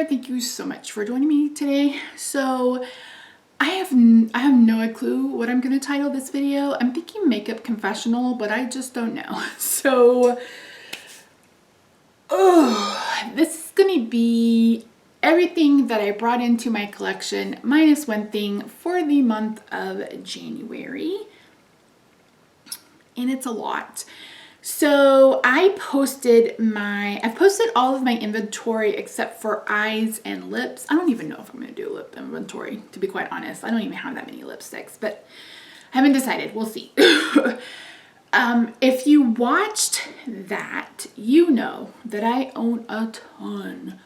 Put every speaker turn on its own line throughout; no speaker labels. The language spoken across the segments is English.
there. Thank you so much for joining me today. So I have no clue what I'm going to title this video. I'm thinking makeup confessional, but I just don't know. So this is going to be everything that I brought into my collection minus one thing for the month of January. And it's a lot. So I've posted all of my inventory except for eyes and lips. I don't even know if I'm going to do a lip inventory, to be quite honest. I don't even have that many lipsticks, but I haven't decided. We'll see. If you watched that, you know that I own a ton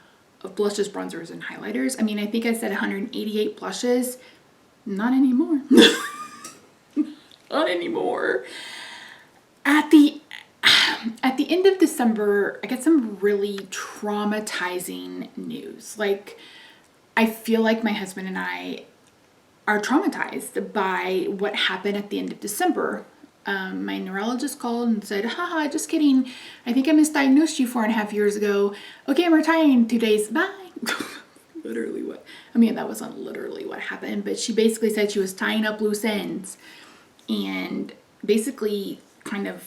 of blushes, bronzers, and highlighters. I mean, I think I said 188 blushes. Not anymore. Not anymore. At the end of December, I get some really traumatizing news. Like, I feel like my husband and I are traumatized by what happened at the end of December. My neurologist called and said, haha, just kidding. I think I misdiagnosed you 4.5 years ago. Okay, I'm retiring in 2 days. Bye. Literally what? I mean, that wasn't literally what happened, but she basically said she was tying up loose ends and basically kind of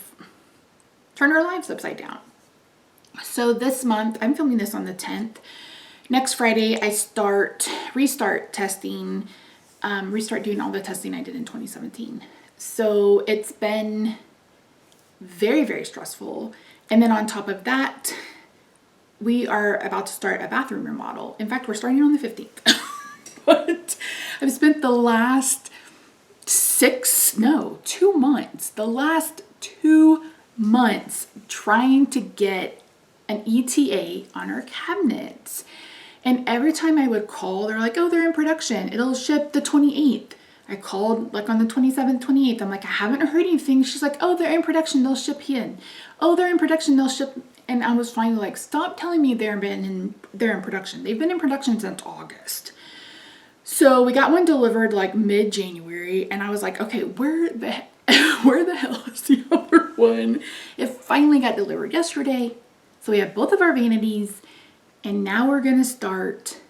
turn our lives upside down. So this month, I'm filming this on the 10th. Next Friday, I restart testing, restart doing all the testing I did in 2017. So it's been very, very stressful. And then on top of that, we are about to start a bathroom remodel. In fact, we're starting on the 15th. But I've spent the last 2 months, the last 2 months trying to get an ETA on our cabinets. And every time I would call, they're like, oh, they're in production. It'll ship the 28th. I called like on the 27th, 28th. I'm like, I haven't heard anything. She's like, oh, they're in production. They'll ship in. Oh, they're in production. They'll ship. And I was finally like, stop telling me they're in production. They've been in production since August. So we got one delivered like mid-January. And I was like, okay, where the hell is the other one? It finally got delivered yesterday. So we have both of our vanities. And now we're going to start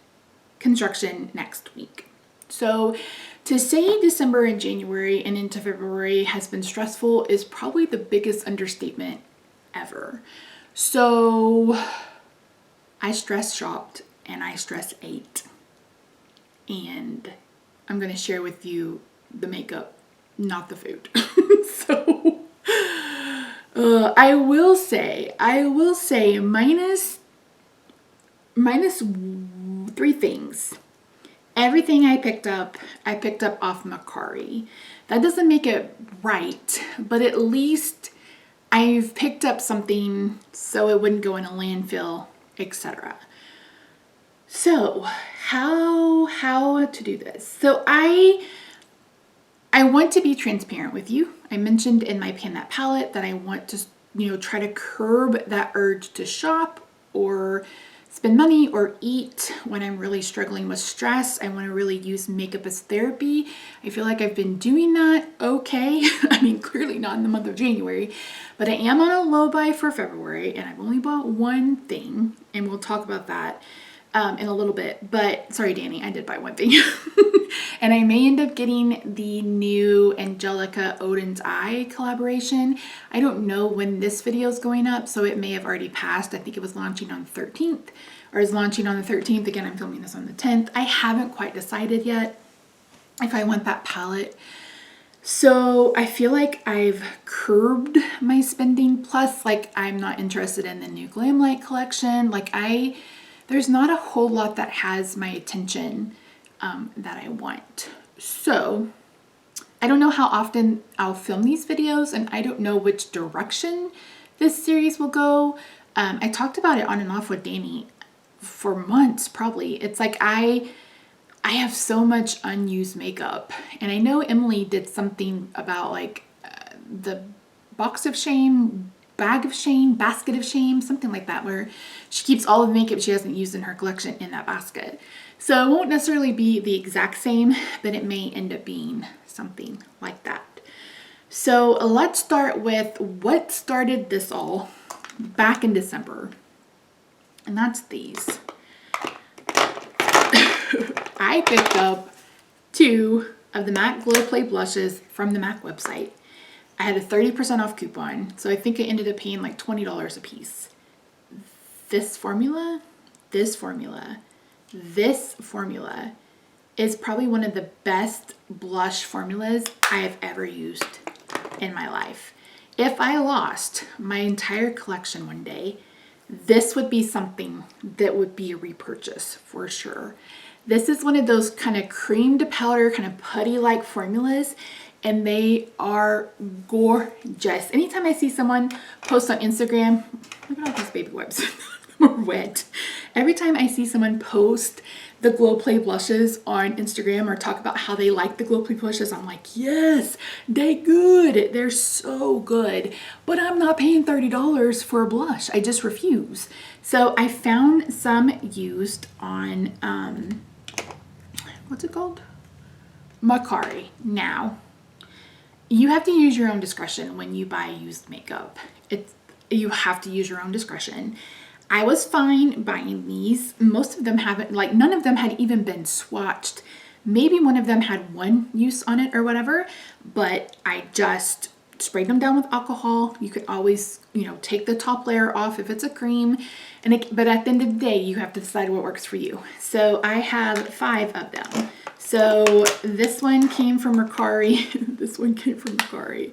construction next week. So to say December and January and into February has been stressful is probably the biggest understatement ever. So I stress shopped and I stress ate. And I'm going to share with you the makeup, not the food. So I will say minus 3 things. Everything I picked up off Mercari. That doesn't make it right, but at least I've picked up something so it wouldn't go in a landfill, etc. So how to do this? So I want to be transparent with you. I mentioned in my Pan That Palette that I want to, try to curb that urge to shop or spend money or eat when I'm really struggling with stress. I want to really use makeup as therapy. I feel like I've been doing that okay. I mean, clearly not in the month of January, but I am on a low buy for February and I've only bought one thing and we'll talk about that in a little bit. But sorry, Danny, I did buy one thing. And I may end up getting the new Angelica Odin's Eye collaboration. I don't know when this video is going up, so it may have already passed. I think it was launching on the 13th, or is launching on the 13th. Again, I'm filming this on the 10th. I haven't quite decided yet if I want that palette. So I feel like I've curbed my spending. Plus, like, I'm not interested in the new Glam Light collection. Like, there's not a whole lot that has my attention that I want. So I don't know how often I'll film these videos and I don't know which direction this series will go. I talked about it on and off with Danny for months probably. It's like I have so much unused makeup, and I know Emily did something about like the box of shame, bag of shame, basket of shame, something like that, where she keeps all of the makeup she hasn't used in her collection in that basket. So it won't necessarily be the exact same, but it may end up being something like that. So let's start with what started this all back in December. And that's these. I picked up 2 of the MAC Glow Play blushes from the MAC website. I had a 30% off coupon, so I think I ended up paying like $20 a piece. This formula is probably one of the best blush formulas I have ever used in my life. If I lost my entire collection one day, this would be something that would be a repurchase for sure. This is one of those kind of cream to powder, kind of putty-like formulas, and they are gorgeous. Anytime I see someone post on Instagram, look at all these baby wipes, they're wet. Every time I see someone post the Glow Play blushes on Instagram or talk about how they like the Glow Play blushes, I'm like, yes, they good. They're so good. But I'm not paying $30 for a blush. I just refuse. So I found some used on, what's it called? Mercari. Now, you have to use your own discretion when you buy used makeup. You have to use your own discretion. I was fine buying these. Most of them haven't, like none of them had even been swatched. Maybe one of them had one use on it or whatever, but I just sprayed them down with alcohol. You could always, take the top layer off if it's a cream. But at the end of the day, you have to decide what works for you. So I have 5 of them. So this one came from Mercari. This one came from Mercari.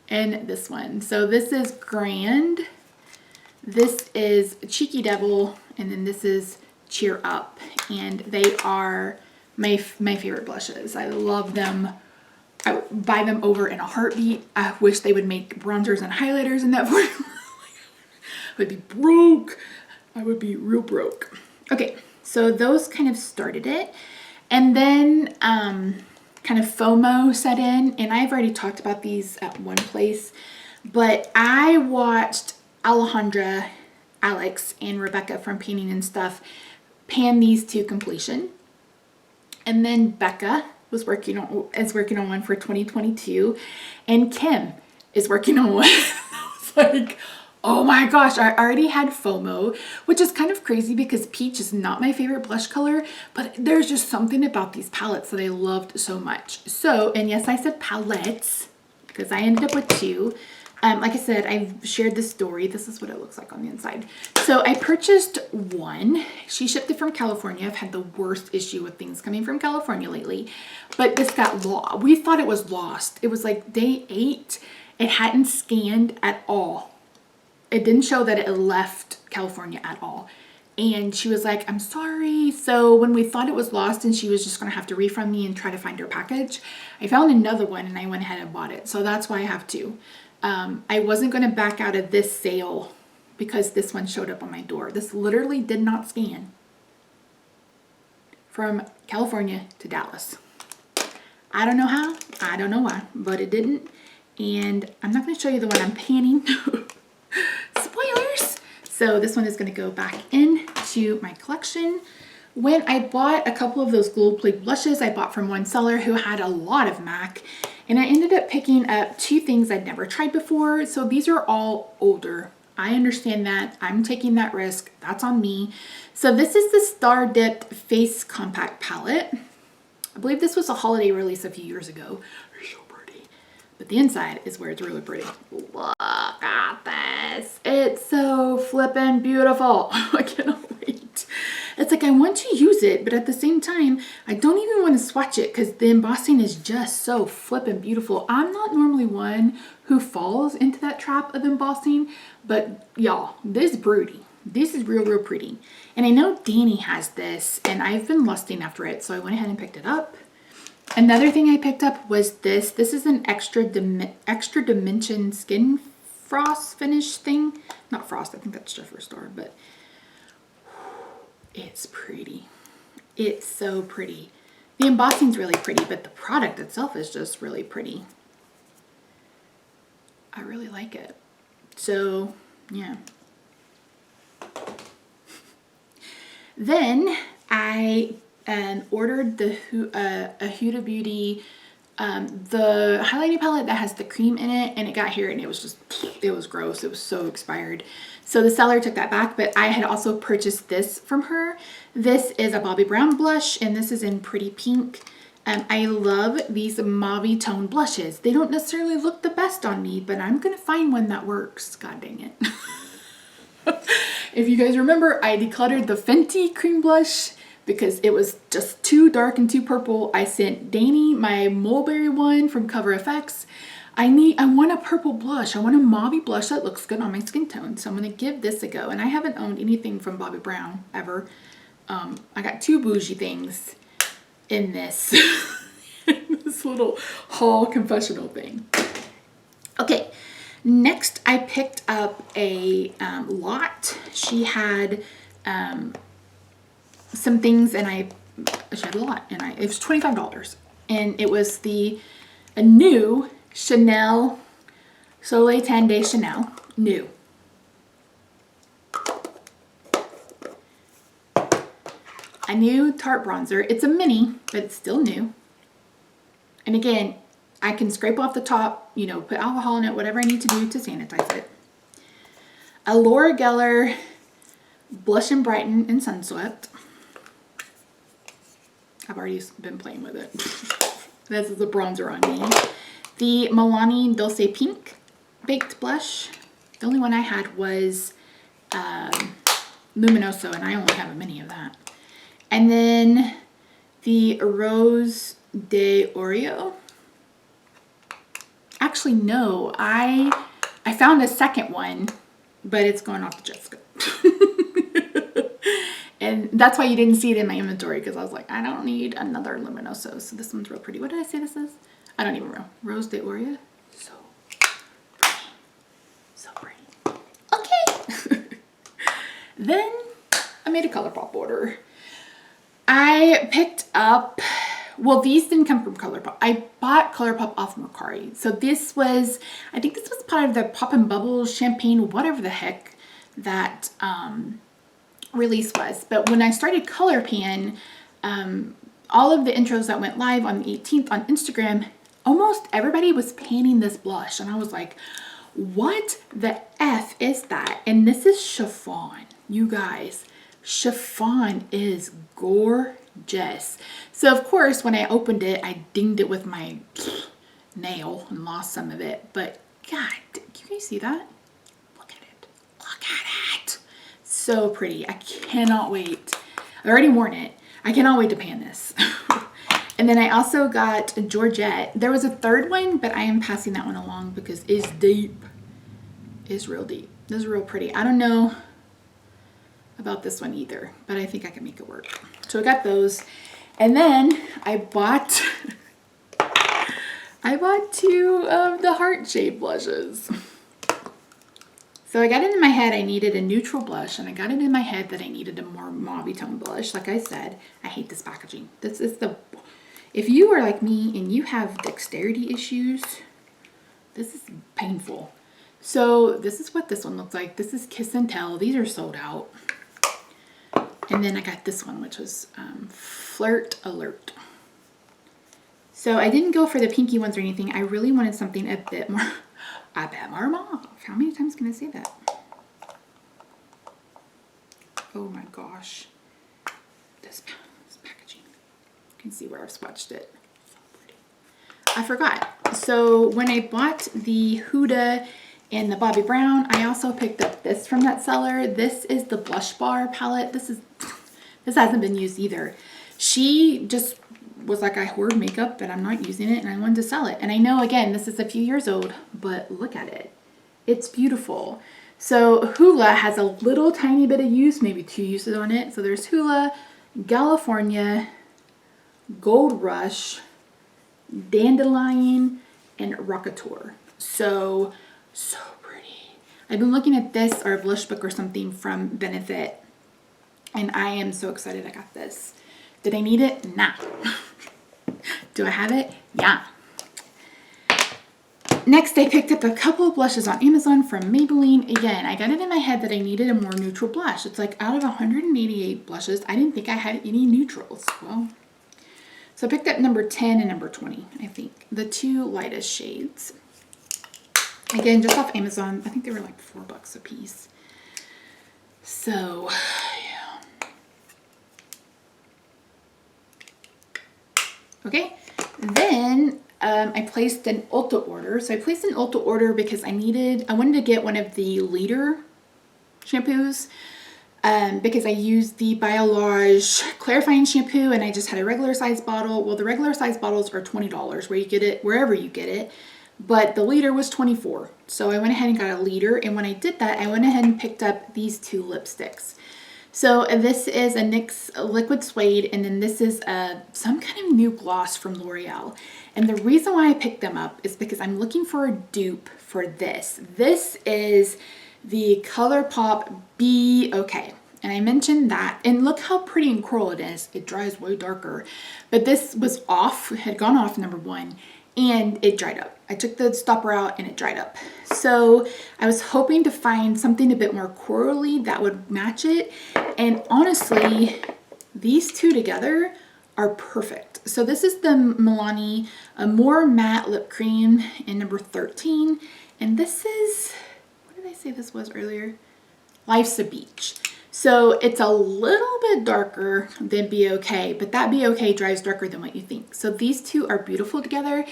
And this one. So this is Grand. This is Cheeky Devil, and then this is Cheer Up, and they are my favorite blushes. I love them. I would buy them over in a heartbeat. I wish they would make bronzers and highlighters in that formula. I would be broke. I would be real broke. Okay, so those kind of started it, and then kind of FOMO set in, and I've already talked about these at one place, but I watched Alejandra, Alex, and Rebecca from Painting and Stuff pan these to completion. And then Becca is working on one for 2022, and Kim is working on one. I was like, oh my gosh, I already had FOMO, which is kind of crazy because peach is not my favorite blush color, but there's just something about these palettes that I loved so much. So, and yes, I said palettes because I ended up with 2. Like I said, I've shared this story. This is what it looks like on the inside. So I purchased one. She shipped it from California. I've had the worst issue with things coming from California lately. But this got lost. We thought it was lost. It was like day 8. It hadn't scanned at all. It didn't show that it left California at all. And she was like, I'm sorry. So when we thought it was lost and she was just going to have to refund me and try to find her package, I found another one and I went ahead and bought it. So that's why I have 2. I wasn't going to back out of this sale because this one showed up on my door. This literally did not scan from California to Dallas. I don't know how, I don't know why, but it didn't. And I'm not going to show you the one I'm panning. Spoilers! So this one is going to go back into my collection. When I bought a couple of those Glow Play blushes, I bought from one seller who had a lot of MAC. And I ended up picking up 2 things I'd never tried before. So these are all older. I understand that. I'm taking that risk. That's on me. So this is the Star Dipped Face Compact Palette. I believe this was a holiday release a few years ago. They're so pretty. But the inside is where it's really pretty. Look at this. It's so flippin' beautiful. I cannot wait. It's like I want to use it, but at the same time, I don't even want to swatch it because the embossing is just so flippin' beautiful. I'm not normally one who falls into that trap of embossing, but y'all, this is pretty. This is real, real pretty. And I know Danny has this, and I've been lusting after it, so I went ahead and picked it up. Another thing I picked up was this. This is an extra dimension skin frost finish thing. Not frost, I think that's Jeffree Star, but it's pretty. It's so pretty. The embossing's really pretty, but the product itself is just really pretty. I really like it. So, yeah. Then I ordered the a Huda Beauty the highlighting palette that has the cream in it, and it got here and it was just, it was gross. It was so expired. So the seller took that back, but I had also purchased this from her. This is a Bobbi Brown blush, and this is in Pretty Pink. I love these mauve tone blushes. They don't necessarily look the best on me, but I'm gonna find one that works. God dang it. If you guys remember, I decluttered the Fenty cream blush because it was just too dark and too purple. I sent Danny my mulberry one from Cover FX. I want a purple blush. I want a mauve blush that looks good on my skin tone. So I'm gonna give this a go. And I haven't owned anything from Bobbi Brown ever. I got two bougie things in this, this little haul confessional thing. Okay, next I picked up a lot. She had some things, and she had a lot, and it was $25, and it was a new Chanel Soleil Tan de Chanel new. A new Tarte bronzer. It's a mini, but it's still new. And again, I can scrape off the top, you know, put alcohol in it, whatever I need to do to sanitize it. A Laura Geller Blush and Brighten in Sunswept. I've already been playing with it. This is the bronzer on me. The Milani Dulce Pink Baked Blush. The only one I had was Luminoso, and I only have a mini of that. And then the Rose de Oreo. Actually, no, I found a second one, but it's going off to Jessica. And that's why you didn't see it in my inventory, because I was like, I don't need another Luminoso. So this one's real pretty. What did I say this is? I don't even know. Rose de Oreo. So pretty. So pretty. Okay. Then I made a ColourPop order. I picked up, well, these didn't come from ColourPop. I bought ColourPop off Mercari. So this was, I think this was part of the Pop and Bubbles champagne, whatever the heck that release was. But when I started ColourPan, all of the intros that went live on the 18th on Instagram, almost everybody was panning this blush. And I was like, what the F is that? And this is chiffon, you guys. Chiffon is gorgeous. So of course, when I opened it, I dinged it with my nail and lost some of it. But God, can you guys see that? Look at it. Look at it. So pretty. I cannot wait. I already worn it. I cannot wait to pan this. And then I also got a Georgette. There was a third one, but I am passing that one along because it's deep. It's real deep. This is real pretty. I don't know about this one either, but I think I can make it work. So I got those. And then I bought two of the heart-shaped blushes. So I got it in my head I needed a neutral blush, and I got it in my head that I needed a more mauve tone blush. Like I said, I hate this packaging. This is if you are like me and you have dexterity issues, this is painful. So this is what this one looks like. This is Kiss and Tell. These are sold out. And then I got this one, which was Flirt Alert. So I didn't go for the pinky ones or anything. I really wanted something a bit more mauve. How many times can I say that? Oh my gosh. This packaging. You can see where I've swatched it. So pretty. I forgot. So when I bought the Huda and the Bobbi Brown, I also picked up this from that seller. This is the Blush Bar palette. This hasn't been used either. She just was like, I hoard makeup, but I'm not using it, and I wanted to sell it. And I know, again, this is a few years old, but look at it. It's beautiful. So Hoola has a little tiny bit of use, maybe 2 uses on it. So there's Hoola, California, Gold Rush, Dandelion, and Rockateur. So pretty. I've been looking at this or a blush book or something from Benefit, and I am so excited I got this. Did I need it? Nah. Do I have it? Yeah. Next, I picked up a couple of blushes on Amazon from Maybelline. Again, I got it in my head that I needed a more neutral blush. It's like out of 188 blushes, I didn't think I had any neutrals. Well, So I picked up number 10 and number 20, I think. The two lightest shades. Again, just off Amazon. I think they were like $4 a piece. So, yeah. Okay. Then I placed an Ulta order. So I placed an Ulta order because I wanted to get one of the liter shampoos. Because I used the Biolage clarifying shampoo and I just had a regular size bottle. Well, the regular size bottles are $20 where you get it, wherever you get it. But the liter was $24. So I went ahead and got a liter. And when I did that, I went ahead and picked up these two lipsticks. So this is a Nyx Liquid Suede, and then this is some kind of new gloss from L'Oreal. And the reason why I picked them up is because I'm looking for a dupe for this. This is the ColourPop Be Okay. And I mentioned that, and look how pretty and coral it is. It dries way darker. But this was off, had gone off, number one, and it dried up. I took the stopper out and it dried up. So I was hoping to find something a bit more corally that would match it. And honestly, these two together are perfect. So this is the Milani Amore Matte Lip Cream in number 13. And this is, what did I say this was earlier? Life's a Beach. So it's a little bit darker than Be Okay, but that Be Okay dries darker than what you think. So these two are beautiful together.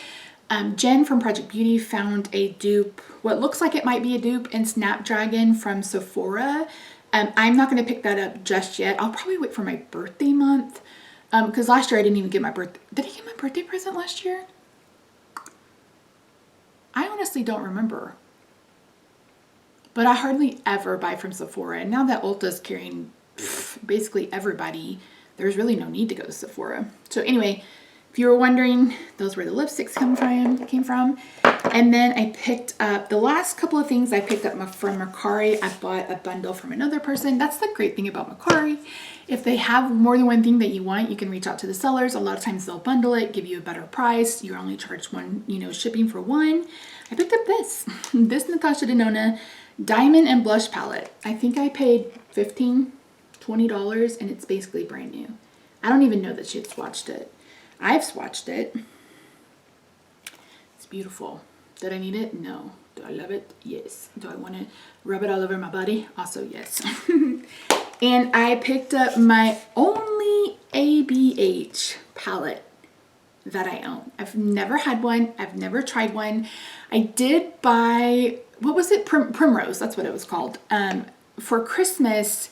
Jen from Project Beauty found a dupe, what looks like it might be a dupe, in Snapdragon from Sephora. I'm not going to pick that up just yet. I'll probably wait for my birthday month, because last year I didn't even get my birthday. Did I get my birthday present last year? I honestly don't remember. But I hardly ever buy from Sephora. And now that Ulta's carrying basically everybody, there's really no need to go to Sephora. So anyway, if you were wondering, those were the lipsticks came from. And then I picked up the last couple of things I picked up from Mercari. I bought a bundle from another person. That's the great thing about Mercari. If they have more than one thing that you want, you can reach out to the sellers. A lot of times they'll bundle it, give you a better price. You're only charged one, shipping for one. I picked up this Natasha Denona Diamond and Blush Palette. I think I paid $15, $20, and it's basically brand new. I don't even know that she'd swatched it. I've swatched it. It's beautiful. Did I need it? No. Do I love it? Yes. Do I want to rub it all over my body? Also, yes. And I picked up my only ABH palette that I own. I've never had one. I've never tried one. I did buy, what was it? Primrose. That's what it was called. For Christmas,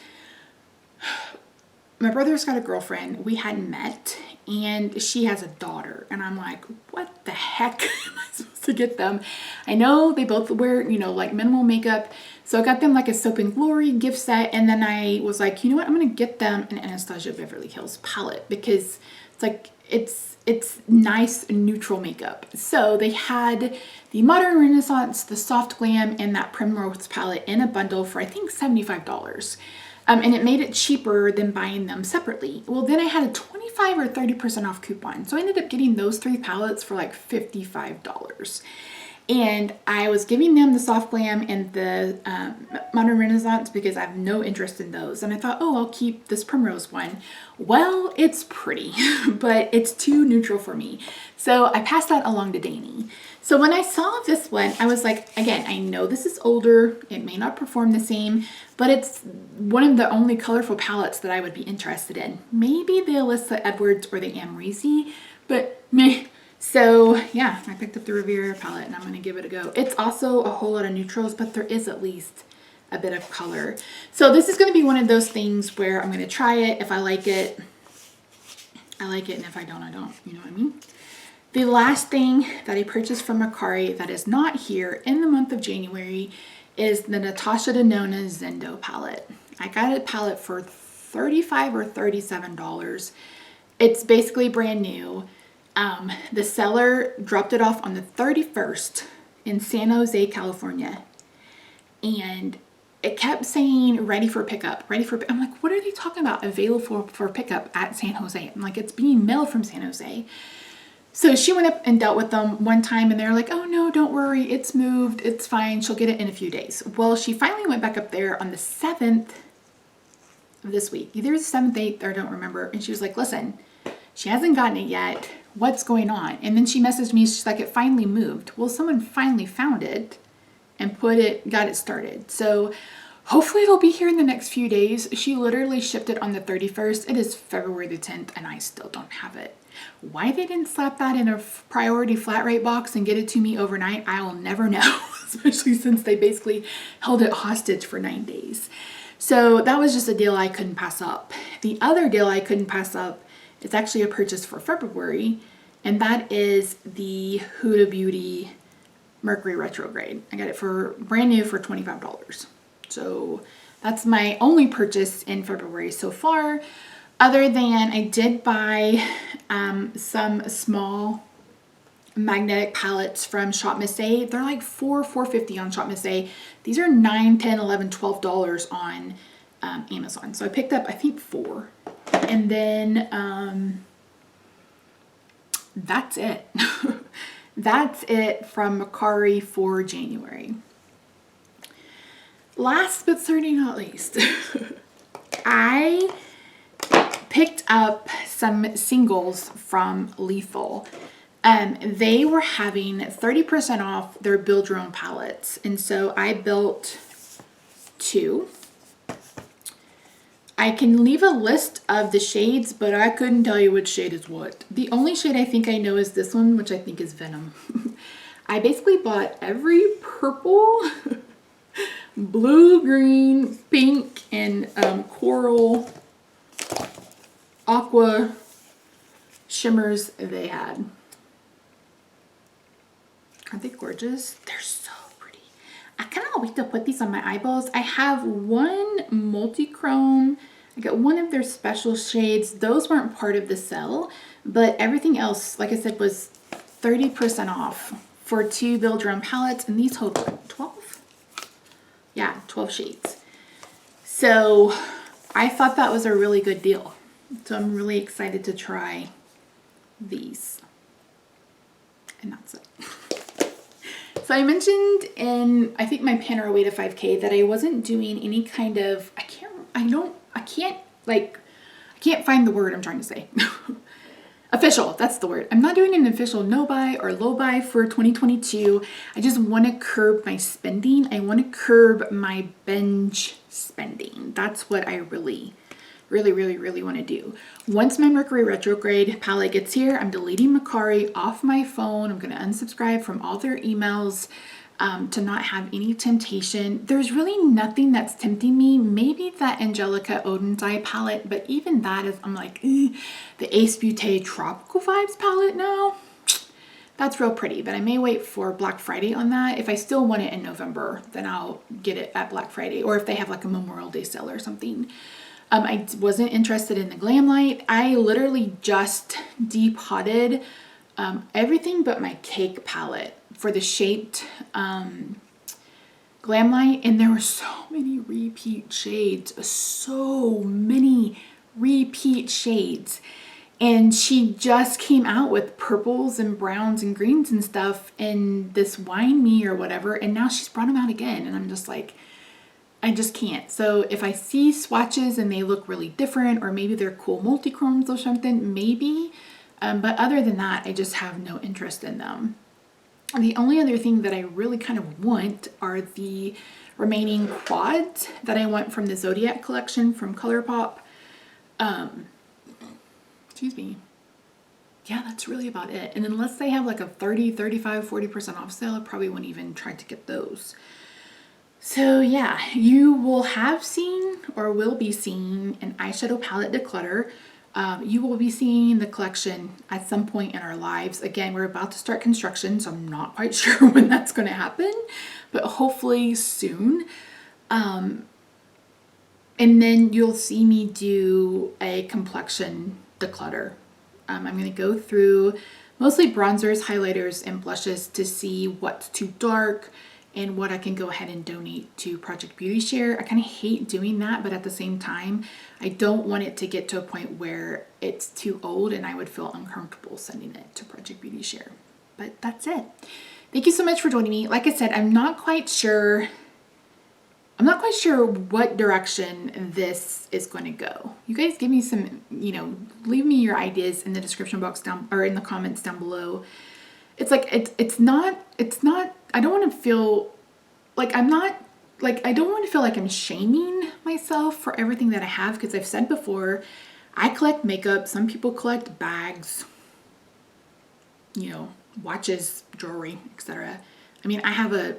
my brother's got a girlfriend. We hadn't met, and she has a daughter. And I'm like, what the heck am I supposed to get them? I know they both wear, like minimal makeup. So I got them like a Soap and Glory gift set. And then I was like, you know what? I'm going to get them an Anastasia Beverly Hills palette, because it's like, it's nice neutral makeup. So they had the Modern Renaissance, the Soft Glam, and that Primrose palette in a bundle for I think $75. And it made it cheaper than buying them separately. Well, then I had a 25 or 30% off coupon. So I ended up getting those three palettes for like $55. And I was giving them the Soft Glam and the Modern Renaissance because I have no interest in those. And I thought, oh, I'll keep this Primrose one. Well, it's pretty, but it's too neutral for me. So I passed that along to Danny. So when I saw this one, I was like, again, I know this is older. It may not perform the same, but it's one of the only colorful palettes that I would be interested in. Maybe the Alyssa Edwards or the Amore, but meh. So yeah, I picked up the Riviera palette and I'm going to give it a go. It's also a whole lot of neutrals, but there is at least a bit of color. So this is going to be one of those things where I'm going to try it. If I like it, I like it. And if I don't, I don't. You know what I mean? The last thing that I purchased from Mercari that is not here in the month of January is the Natasha Denona Zendo palette. I got a palette for $35 or $37. It's basically brand new. The seller dropped it off on the 31st in San Jose, California. And it kept saying ready for pickup, I'm like, what are they talking about? Available for pickup at San Jose. I'm like, it's being mailed from San Jose. So she went up and dealt with them one time and they're like, oh no, don't worry. It's moved. It's fine. She'll get it in a few days. Well, she finally went back up there on the 7th of this week. Either the 7th, 8th, or I don't remember. And she was like, listen, She hasn't gotten it yet. What's going on? And then she messaged me. She's like, it finally moved. Well, someone finally found it and got it started. So hopefully it'll be here in the next few days. She literally shipped it on the 31st. It is February the 10th and I still don't have it. Why they didn't slap that in a priority flat rate box and get it to me overnight, I will never know, especially since they basically held it hostage for 9 days. So that was just a deal I couldn't pass up. The other deal I couldn't pass up is actually a purchase for February, and that is the Huda Beauty Mercury Retrograde. I got it for brand new for $25. So that's my only purchase in February so far, other than I did buy some small magnetic palettes from Shop Miss A. They're like $4.50 on Shop Miss A. These are $9, $10, $11, $12 on Amazon. So I picked up, I think, 4. And then that's it. That's it from Mercari for January. Last but certainly not least, I picked up some singles from Lethal. They were having 30% off their build your own palettes. And so I built 2. I can leave a list of the shades, but I couldn't tell you which shade is what. The only shade I think I know is this one, which I think is Venom. I basically bought every purple, blue, green, pink, and coral, aqua shimmers they had. Aren't they gorgeous? They're so pretty. I kind of wait to put these on my eyeballs. I have one multi-chrome. I got one of their special shades. Those weren't part of the sale, but everything else, like I said, was 30% off for 2 build your own palettes, and these hold 12? Yeah, 12 shades. So I thought that was a really good deal. So I'm really excited to try these. And that's it. So I mentioned in, I think, my Panera Way to 5K that I wasn't doing any kind of, I can't find the word I'm trying to say. Official, that's the word. I'm not doing an official no buy or low buy for 2022. I just want to curb my spending. I want to curb my binge spending. That's what I really want to do. Once my Mercury Retrograde palette gets here, I'm deleting Mercari off my phone. I'm going to unsubscribe from all their emails to not have any temptation. There's really nothing that's tempting me. Maybe that Angelica Odin Dye palette, but even that is, I'm like, the Ace Beauté Tropical Vibes palette now. That's real pretty, but I may wait for Black Friday on that. If I still want it in November, then I'll get it at Black Friday, or if they have like a Memorial Day sale or something. I wasn't interested in the Glam Light. I literally just depotted everything but my cake palette for the Shaped Glam Light, and there were so many repeat shades, so many repeat shades. And she just came out with purples and browns and greens and stuff in this Wine Me or whatever, and now she's brought them out again, and I'm just like, I just can't. So if I see swatches and they look really different, or maybe they're cool multi-chromes or something, maybe. But other than that, I just have no interest in them. And the only other thing that I really kind of want are the remaining quads that I want from the Zodiac collection from ColourPop. Excuse me. Yeah, that's really about it. And unless they have like a 30, 35, 40% off sale, I probably wouldn't even try to get those. So yeah, you will have seen or will be seeing an eyeshadow palette declutter. You will be seeing the collection at some point in our lives. Again, we're about to start construction, so I'm not quite sure when that's going to happen, but hopefully soon. And then you'll see me do a complexion declutter. I'm going to go through mostly bronzers, highlighters, and blushes to see what's too dark and what I can go ahead and donate to Project Beauty Share. I kind of hate doing that, but at the same time, I don't want it to get to a point where it's too old and I would feel uncomfortable sending it to Project Beauty Share. But that's it. Thank you so much for joining me. Like I said, I'm not quite sure I'm not quite sure what direction this is going to go. You guys give me some, you know, leave me your ideas in the description box down, or in the comments down below. It's like, it's not, I don't want to feel like I don't want to feel like I'm shaming myself for everything that I have, because I've said before, I collect makeup. Some people collect bags, you know, watches, jewelry, etc. I mean, I have a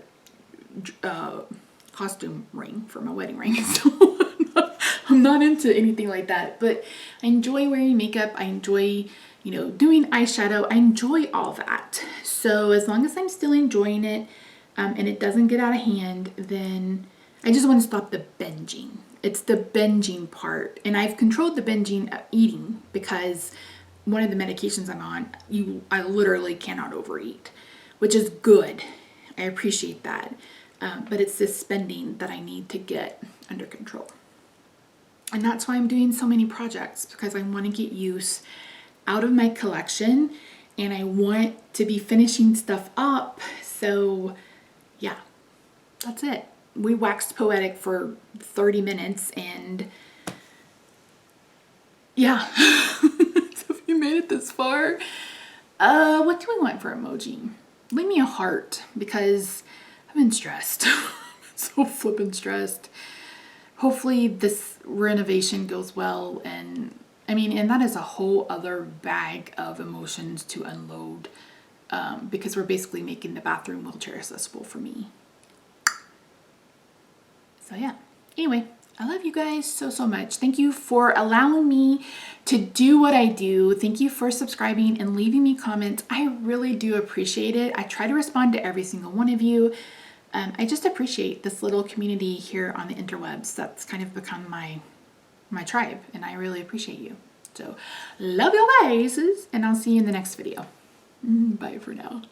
costume ring for my wedding ring, so I'm not into anything like that, but I enjoy wearing makeup. I enjoy, you know, doing eyeshadow. I enjoy all that. So as long as I'm still enjoying it, and it doesn't get out of hand, then I just want to stop the binging. It's the binging part, and I've controlled the binging eating, because one of the medications I'm on, I literally cannot overeat, which is good. I appreciate that. But it's this spending that I need to get under control. And that's why I'm doing so many projects, because I want to get use out of my collection, and I want to be finishing stuff up. So yeah, that's it. We waxed poetic for 30 minutes, and yeah. So if you made it this far, what do we want for emoji? Leave me a heart, because I've been stressed. So flippin' stressed. Hopefully this renovation goes well, and I mean, and that is a whole other bag of emotions to unload, because we're basically making the bathroom wheelchair accessible for me. So yeah, anyway, I love you guys so, so much. Thank you for allowing me to do what I do. Thank you for subscribing and leaving me comments. I really do appreciate it. I try to respond to every single one of you. I just appreciate this little community here on the interwebs. That's kind of become my tribe, and I really appreciate you. So love you guys, and I'll see you in the next video. Bye for now.